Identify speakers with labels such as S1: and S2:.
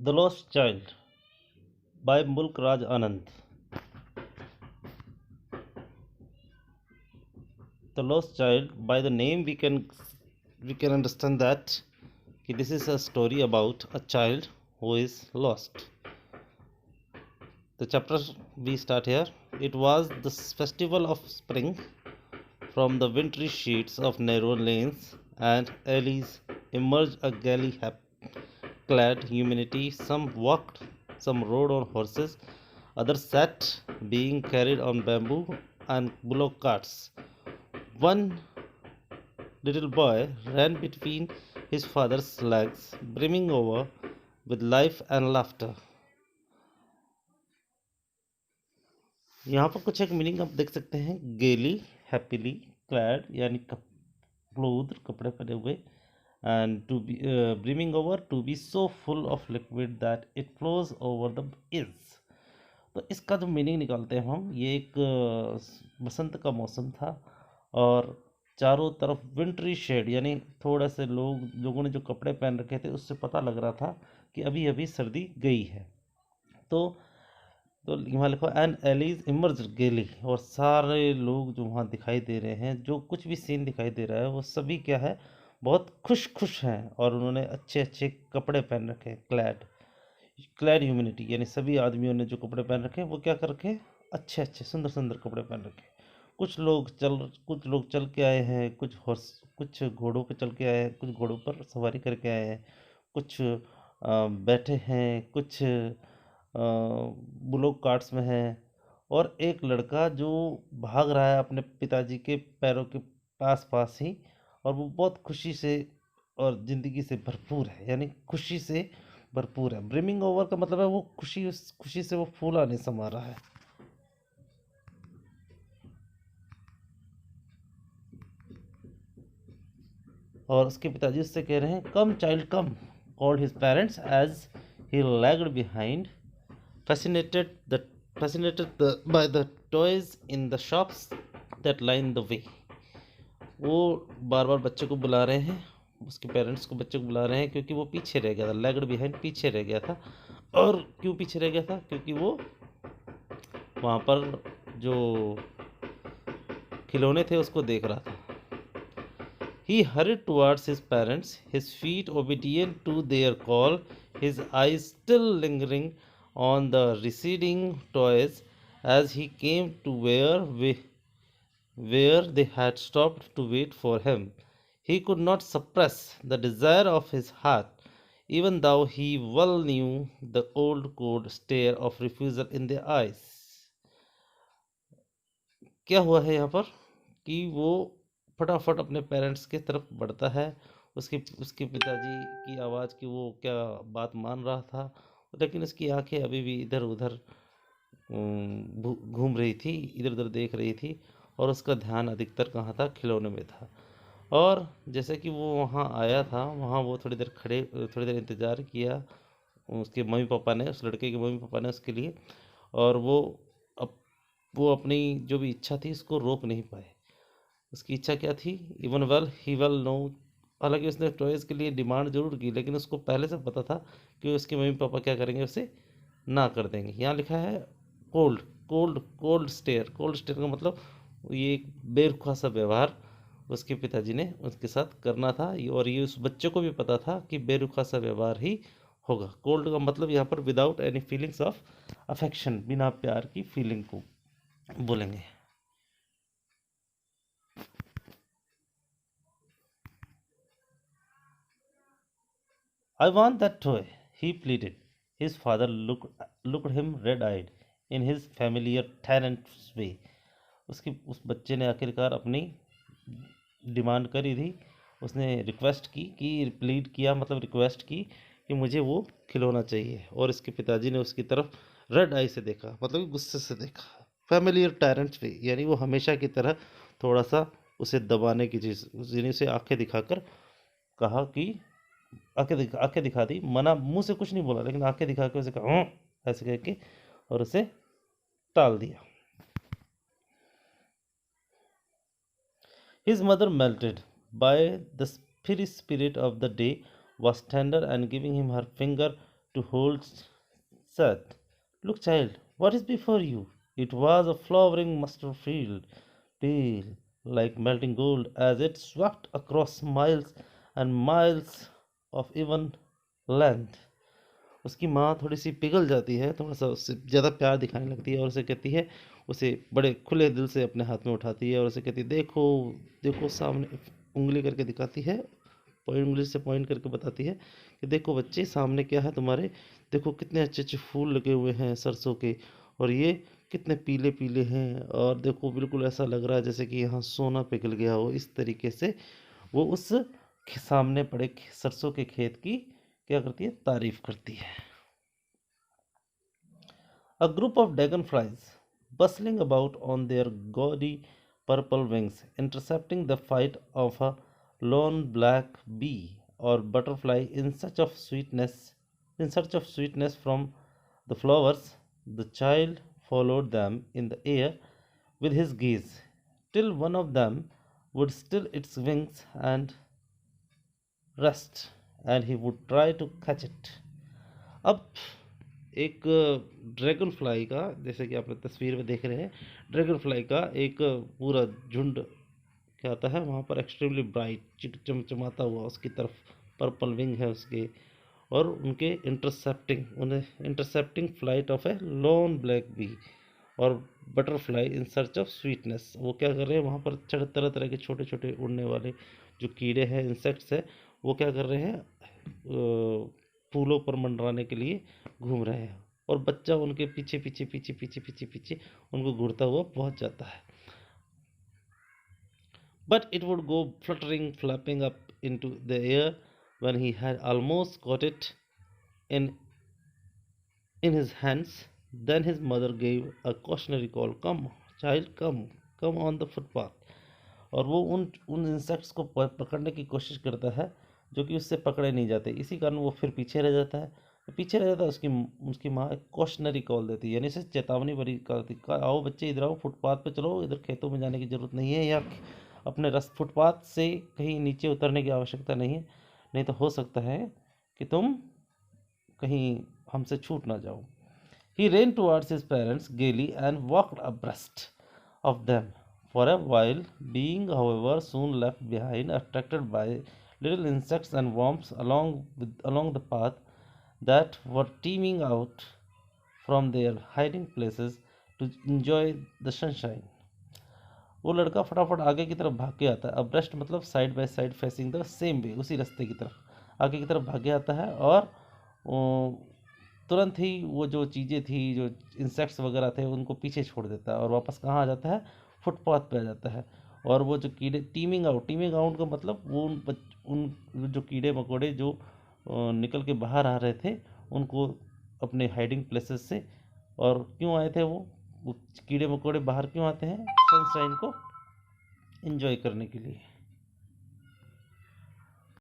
S1: The Lost Child by Mulk Raj Anand. The Lost Child, by the name we can understand that this is a story about a child who is lost. The chapter we start here. It was the festival of spring. From the wintry sheets of narrow lanes and alleys emerged a gaily clad humanity. Some walked, some rode on horses, others sat, being carried on bamboo and bullock carts. One little boy ran between his father's legs, brimming over with life and laughter. यहाँ पर कुछ एक meaning आप देख सकते हैं. गेली, happily, clad यानी क्लोथ कपड़े पहने हुए, and to be brimming over, to be so full of liquid that it flows over the ears. तो इसका जो मीनिंग निकालते हैं हम, ये एक बसंत का मौसम था और चारों तरफ विंटरी शेड यानी थोड़ा से लोगों ने जो कपड़े पहन रखे थे उससे पता लग रहा था कि अभी अभी सर्दी गई है. तो यहाँ लिखो एंड एलीज इमर्ज गेली, और सारे लोग जो वहाँ दिखाई दे रहे हैं, जो कुछ भी सीन दिखाई दे रहा है वो सभी क्या है, बहुत खुश हैं और उन्होंने अच्छे अच्छे कपड़े पहन रखे हैं. क्लैड ह्यूमनिटी यानी सभी आदमियों ने जो कपड़े पहन रखे हैं वो क्या कर रखे हैं, अच्छे अच्छे सुंदर सुंदर कपड़े पहन रखे हैं. कुछ लोग चल के आए हैं, कुछ घोड़ों पे चल के आए हैं, कुछ घोड़ों पर सवारी करके आए हैं, कुछ बैठे हैं, कुछ बुलोक कार्ट्स में है, और एक लड़का जो भाग रहा है अपने पिताजी के पैरों के पास पास ही, और वो बहुत खुशी से और ज़िंदगी से भरपूर है, यानी खुशी से भरपूर है. ब्रिमिंग ओवर का मतलब है वो खुशी से वो फूला नहीं समा रहा है. और उसके पिताजी उससे कह रहे हैं, come child come, called his parents as he lagged behind, fascinated the by the toys in the shops that line the way. वो बार बार बच्चे को बुला रहे हैं, उसके पेरेंट्स को बच्चे को बुला रहे हैं, क्योंकि वो पीछे रह गया था. लैग्ड बिहाइंड पीछे रह गया था. और क्यों पीछे रह गया था, क्योंकि वो वहाँ पर जो खिलौने थे उसको देख रहा था. He hurried towards his parents, his feet obedient to their call, his eyes still lingering on the receding toys as he came to where they had stopped to wait for him. He could not suppress the desire of his heart, even though he well knew the old cold stare of refusal in their eyes. क्या हुआ है यहाँ पर कि वो फटाफट अपने parents की तरफ बढ़ता है. उसके पिताजी की आवाज़ की वो क्या बात मान रहा था, लेकिन उसकी आंखें अभी भी इधर उधर घूम रही थी, इधर उधर देख रही थी, और उसका ध्यान अधिकतर कहाँ था, खिलौने में था. और जैसे कि वो वहाँ आया था, वहाँ वो थोड़ी देर इंतज़ार किया उसके मम्मी पापा ने, उस लड़के के मम्मी पापा ने उसके लिए, और वो अपनी जो भी इच्छा थी उसको रोक नहीं पाए. उसकी इच्छा क्या थी, इवन ही वेल नो, हालांकि उसने टॉयज़ के लिए डिमांड जरूर की, लेकिन उसको पहले से पता था कि उसके मम्मी पापा क्या करेंगे, उसे ना कर देंगे. यहाँ लिखा है cold cold stare. Cold stare का मतलब ये एक बेरुखा सा व्यवहार उसके पिताजी ने उसके साथ करना था, और ये उस बच्चे को भी पता था कि बेरुखा सा व्यवहार ही होगा. कोल्ड का मतलब यहाँ पर without any feelings of affection, बिना प्यार की फीलिंग को बोलेंगे. I want that toy, he pleaded. His father looked him red-eyed in his familiar tenant's way. उस बच्चे ने आखिरकार अपनी डिमांड करी थी. उसने प्लीड किया, मतलब रिक्वेस्ट की कि मुझे वो खिलौना चाहिए, और इसके पिताजी ने उसकी तरफ रेड आई से देखा, मतलब गुस्से से देखा. फैमिलियर टायरेंट्स वे यानी वो हमेशा की तरह थोड़ा सा उसे दबाने की चीज़, उसे आंखें दिखाकर कहा कि आंखें दिखा दी, मना मुंह से कुछ नहीं बोला, लेकिन आंखें दिखा के उसे कहा ऐसे कह के, और उसे टाल दिया. His mother, melted by the spirit of the day, was tender and giving him her finger to hold said, "Look, child, what is before you?" It was a flowering mustard field, pale like melting gold, as it swept across miles and miles of even length. उसकी माँ थोड़ी सी पिघल जाती है, थोड़ा सा उससे ज़्यादा प्यार दिखाने लगती है और उसे कहती है, उसे बड़े खुले दिल से अपने हाथ में उठाती है और उसे कहती है, देखो देखो सामने, उंगली करके दिखाती है, उंगली से पॉइंट करके बताती है कि देखो बच्चे, सामने क्या है तुम्हारे, देखो कितने अच्छे अच्छे फूल लगे हुए हैं सरसों के, और ये कितने पीले पीले हैं, और देखो बिल्कुल ऐसा लग रहा है जैसे कि यहाँ सोना पिघल गया हो। इस तरीके से वो उस सामने पड़े सरसों के खेत की क्या करती है, तारीफ करती है। A group of dragonflies bustling about on their gaudy purple wings, intercepting the flight of a lone black bee or butterfly in search of sweetness from the flowers. The child followed them in the air with his gaze, till one of them would still its wings and rest, and he would try to catch it. अब एक dragon fly का, जैसे कि आप तस्वीर में देख रहे हैं, ड्रैगन फ्लाई का एक पूरा झुंड क्या आता है वहाँ पर, एक्सट्रीमली ब्राइट चमचमाता हुआ, उसकी तरफ पर्पल विंग है उसके, और उनके intercepting flight of a lone black bee और butterfly in search of sweetness. वो क्या कर रहे हैं वहाँ पर, तरह तरह के छोटे छोटे उड़ने वाले जो कीड़े हैं, इंसेक्ट्स हैं, वो क्या कर रहे हैं, फूलों पर मंडराने के लिए घूम रहे हैं, और बच्चा उनके पीछे पीछे पीछे पीछे पीछे पीछे उनको घूरता हुआ पहुंच जाता है। But it would go fluttering, flapping up into the air when he had almost caught it in in his hands. Then his mother gave a cautionary call, "Come, child, come on the footpath." और वो उन insects को पकड़ने की कोशिश करता है जो कि उससे पकड़े नहीं जाते, इसी कारण वो फिर पीछे रह जाता है। पीछे रह जाता है, उसकी उसकी माँ एक कॉशनरी कॉल देती है, यानी इसे चेतावनी भरी करती, आओ बच्चे इधर आओ, फुटपाथ पे चलो, इधर खेतों में जाने की ज़रूरत नहीं है, या अपने फुटपाथ से कहीं नीचे उतरने की आवश्यकता नहीं है, नहीं तो हो सकता है कि तुम कहीं हमसे छूट ना जाओ। He ran towards his parents gaily and walked abreast of them for a while, being, however, soon left behind, attracted by little insects and worms along the path that were teeming out from their hiding places to enjoy the sunshine. वो लड़का फटाफट आगे की तरफ भाग के आता है। अब्रेस्ट मतलब side by side, facing the same way, उसी रास्ते की तरफ आगे की तरफ भाग आता है, और तुरंत ही वो जो चीज़ें थी, जो इंसेक्ट्स वगैरह थे, उनको पीछे छोड़ देता है और वापस कहाँ आ जाता है, फुटपाथ पे आ जाता है। और वो जो कीड़े टीमिंग आउट का मतलब वो उन जो कीड़े मकोड़े जो निकल के बाहर आ रहे थे, उनको अपने हाइडिंग प्लेसेस से, और क्यों आए थे वो कीड़े मकोड़े बाहर क्यों आते हैं, सनशाइन को एंजॉय करने के लिए।